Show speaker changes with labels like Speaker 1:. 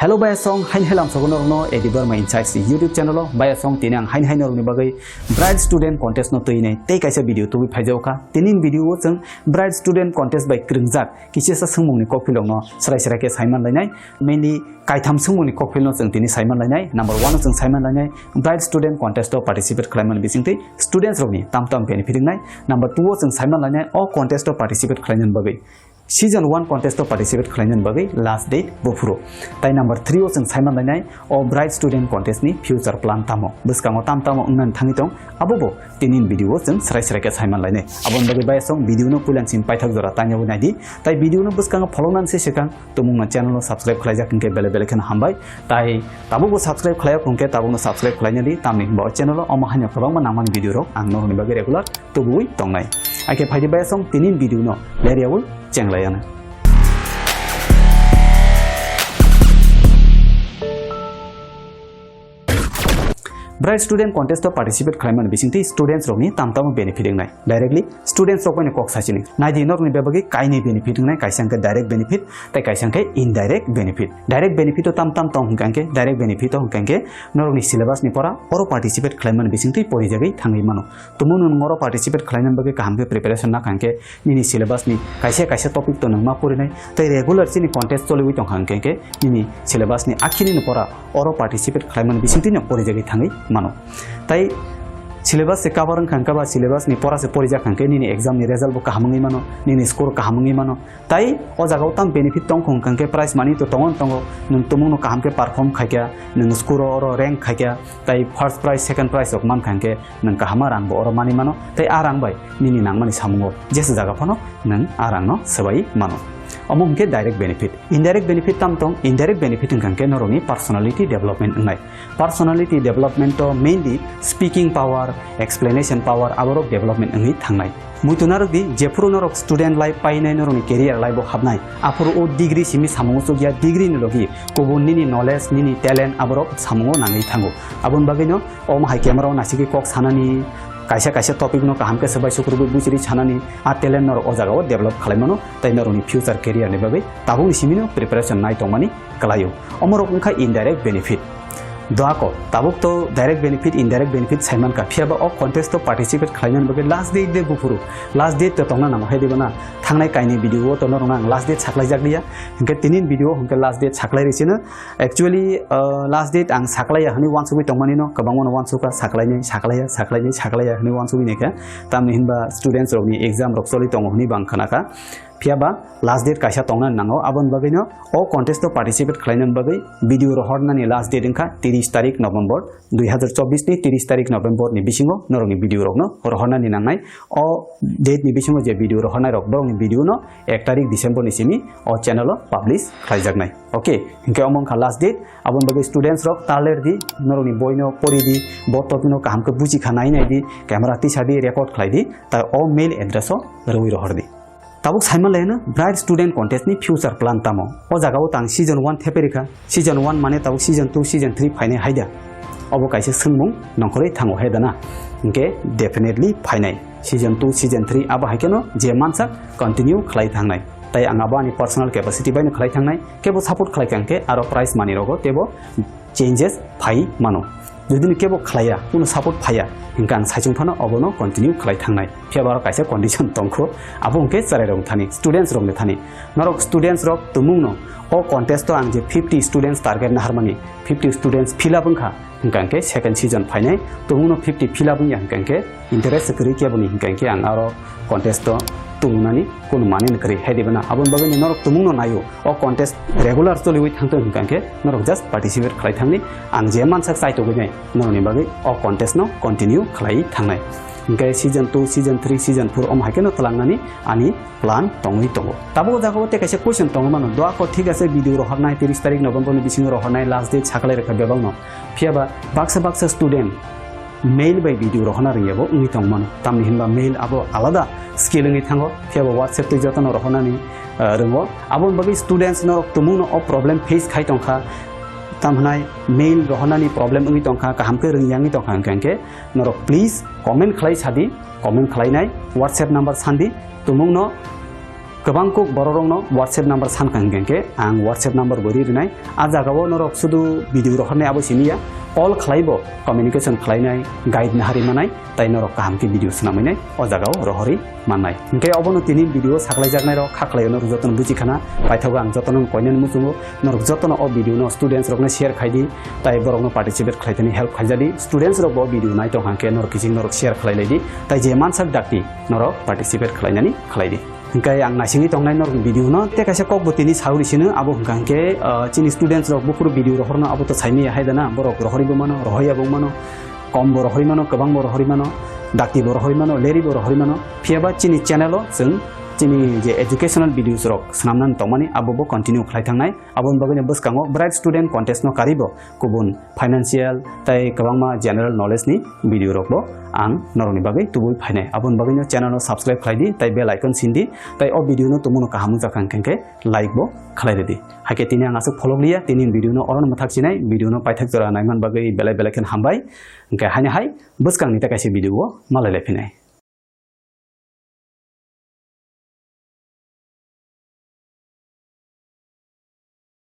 Speaker 1: Hello bayasong hain helam sogonorno ADBarma Insights YouTube channel bayasong tinang hain norni bagai bride student contest no toine tei kaisa video tu phaijoka tinin video jeng bride student contest by kringjak kisesa sungmungni kokpilong no srai srai ke saiman lainai mainly kaitham sungmungni kokpil no jeng tini saiman lainai number 1 jeng saiman lainai bride student contest to participate khlaiman bisingtei students rokni tamtam benefit ngai number 2 jeng saiman lainai o contest to participate khlainan bagai Season 1 contest to participate khlainan bagai last date bofuro tai number 3 o jeng saiman lainai o bride student contest ni future plan tamo buskango tamtamo ungnan thangi tong abobo tinin video jeng srai srai ke saiman lainai abon bagai bayasong video no pulan sin paithak jora tanya bunai di tai video no buskango follow se sekang tumungna channel no subscribe khlaijak kengke bele bele khan hambai tai tabobo subscribe khlaya kongke tabono subscribe khlaina di tamni bo channel o mahanya probang namang video ro ang no ni bagai regular tubui tongnai ake phaidi bayasong tinin video no leriawul Cenglayana. Bride student contest to participate khlaiman bisingti students rokni tamtam benefit ngai directly students rok ne kok sachini naidi nok ni bebagi kaini benefit ngai kaisangke direct benefit tai kaisangke indirect benefit direct benefit to tamtam tong hungkangke direct benefit to hungkangke norokni syllabus ni pora oro participate khlaiman bisingti pori jagai thangai mano tumun ngoro participate khlainan bagi kahamke preparation na kangke nini syllabus ni kaisa topic to nangma pori nai tai regular chini contest choli tong hangkangke nini syllabus ni akhiri ni pora oro participate khlaiman bisingti no pori jagai thangai mano tai syllabus se kabarang khangka ba syllabus ni pora se porija khangke ni exam ni result bo kahamungi mano ni score kahamungi mano tai o jagao tam benefit tong khangke prize money to tongon tongo nung tumung no kahamke perform khaikya nung score oro rank khaikya tai first prize second prize ok man khangke nung kahama rang bo oro mani mano tai arang bai ni nangmani samungo jes jaga phono nung arang no sabai mano Omongke direct benefit, indirect benefit tamtong indirect benefit engkangke noroni personality development ngai. Personality development to mainly speaking power, explanation power, aborok development ngai thangnai. Muitunarok di jepuru norok student life painai noroni career life bo habnai. Apuru o degree simi samungo sogya degree ni logi kubun nini knowledge nini talent aborok samungo nangai thango. Abun bagino om hai camera nasiki kok sanani kaisa topic no kahamke sabai sukrubu busiri chanani a talent nor ojagao develop khlaimano tai noroni future career ni bagai tabung simino preparation nai tongmani kalayo omorok ungkha indirect benefit doako tabuk to direct benefit indirect benefit saiman ka phiaba o contest to participate khlainan bagai last date de bufuru last date to tongna nam hai dibana thangnai kaini video to norong last date saklai jakliya hingke tinin video hingke last date saklai risina actually last date ang saklaya hani wansubi tongmani no kabangmo wansuka saklaya hani wansubi neka tamni hinba students rokni exam rok soli tongo hani bangkhanaka phiaba last date kaisa tongna nango abon bagino o contest to participate khlainan bagai video ro hornani last date engka 30 tarik November 2024 ni 30 tarik November ni bisingo noroni video rok no hornani nangnai o date ni bisingo je video ro hornai rok borong ni video no 1 tarik December ni sini o channel o publish khlaijaknai okay hinke omong kha last date abon bagai students rok taler di noroni boino pori di botopino kahamke buji khanai nai di camera ti sadi record khlai di ta o mail address o roi ro hordi tabuk saiman laina bride student contest ni future plan tamo o jagao tang season 1 theperika season 1 mane tabuk season 2 season 3 phainai haida obo kaise sungmung nongkhorei thango hedana inke definitely phainai season 2 season 3 aba haikeno je mansak continue khlai thangnai tai angaba ni personal capacity baino khlai thangnai kebo support khlai kangke aro price money rogo tebo changes phai mano যদি কেবল খালাইয়া কোনো support ফাইয়া হিংকাং সাইচুং ফানো অবনো continue খালাই থাংনাই ফিয়াবার কাইসে কন্ডিশন তংখো আবুংকে চালাই রং থানি স্টুডেন্টস রং থানি নরক স্টুডেন্টস রক তুমুংনো ও কন্টেস্ট আং যে 50 স্টুডেন্টস টার্গেট না হারমানি 50 স্টুডেন্টস ফিলাপ ओंखा हिंकांके सेकंड सीजन फाइनाय तुमुनो 50 फिलाप ओंया हिंकांके इंटरेस्ट करि केबनि हिंकांके आं आरो कन्टेस्ट तुमुनानि कोनो माने करि हेदिबना आबन बगनि नरक तुमुनो नायो ओ कन्टेस्ट रेगुलर चलिवै थांतो हिंकांके नरक जस्ट पार्टिसिपेट खलाय थांनि आं जे मानसाक साइतो गनै नरनि बगै ओ कन्टेस्ट नो कन्टिन्यू खलाय थांनाय हिंकाय सीजन 2 सीजन 3 सीजन 4 ओम हाकेनो तलांनानि आनि प्लान तंगै तंगो ताबो जागो ते कासे क्वेश्चन तंगो मानो दोआको ठीक आसे भिडियो रो हरनाय 30 तारिख नभेम्बर नि बिसिङ रो हरनाय लास्ट डेट साखलाय रेखा बेबांनो फियाबा Baksa student mail by video रहना रियाबो उनि तंगमानो तामनि हिनबा मेल आबो आलादा स्किल नि थांगो फियाबो WhatsApp ते जतन रहनानि रंगो आबो बगै स्टूडेंट्स न तुमुनो ओ प्रॉब्लम फेस खाइ तंखा तामहनाय मेल रहनानि प्रॉब्लम उनि तंखा काहामके रियांगि तंखा अंके नरक प्लीज कमेंट खलाय सादि कमेंट खलायनाय WhatsApp नंबर सान्दि तुमुनो गोबां कुक बर'रंनो WhatsApp नाम्बार सानखांगेंके आं WhatsApp नाम्बार बोरि रिनाय आ जागाव नरक सुदु भिडिअ रखरनाय आबो सिनिया कल खालायबो कम्युनिकेशन खालायनाय गाइड नाहारि मानाय ताइ नरक काहामके भिडिअ सुनामायनाय अ जागाव रहरि माननाय ओंके अबनो तिनि भिडिअ साखलाय जागनाय र खाखलाय नरक जतन बुजिखाना पाइथाव आं जतन कयनेन मुजुङो नरक जतन अ भिडिअ न स्टुडेन्ट्स रकने शेयर खायदि ताइ बरकनो पार्टिसिपेट खालायतनि हेल्प खायजादि स्टुडेन्ट्स रक बो भिडिअ नाय तंहांके नरक किसिं नरक शेयर खालायलायदि ताइ जे मानसाक दाकति नरक पार्टिसिपेट खालायनानि खालायदि ओंखाय आं नासिङि तंनाय नरक भिडिअ न ते कायसे कक बतिनि सावरिसिनो आबो हंखांके चिनि स्टुडेन्ट्स रक बुफुर भिडिअ रहरनो आबो त साइनि हायदाना बरक रहरिबो मानो रहयाबो मानो कम बो रहरि मानो गोबां बो रहरि मानो दाकति बो रहरि मानो लेरि बो रहरि मानो फियाबा चिनि चेनेलो जों चिनि जे एजुकेशनल भिडिअस रक सनामनान तंमानि आबो कन्टिन्यू खालायथांनाय आबोन बगैनो बसकाङो ब्राइट स्टुडेन्ट कन्टेस्ट न कारिबो गुबुन फाइनान्शियल ताइ गोबांमा जनरल नलेज नि भिडिअ रकबो आं नरनि बागै तुबुय फायनाय आबोन बगैनो चेनेल सब्सक्राइब खालायदि ताइ बेल आइकन सिन्दि ताइ अ भिडिअ न तुमुनो काहामु जाखांकेंके लाइक बो खालायदि हाके तिनि आं आसु फलो लिया तिनि भिडिअ न अरन मथाकसिनाय भिडिअ न पाइथाक जरा नायमान बागै बेलाय बेलायखन हामबाय ओंखाय हाय बसकांनि थाखायसे भिडिअ मालायलायफिनाय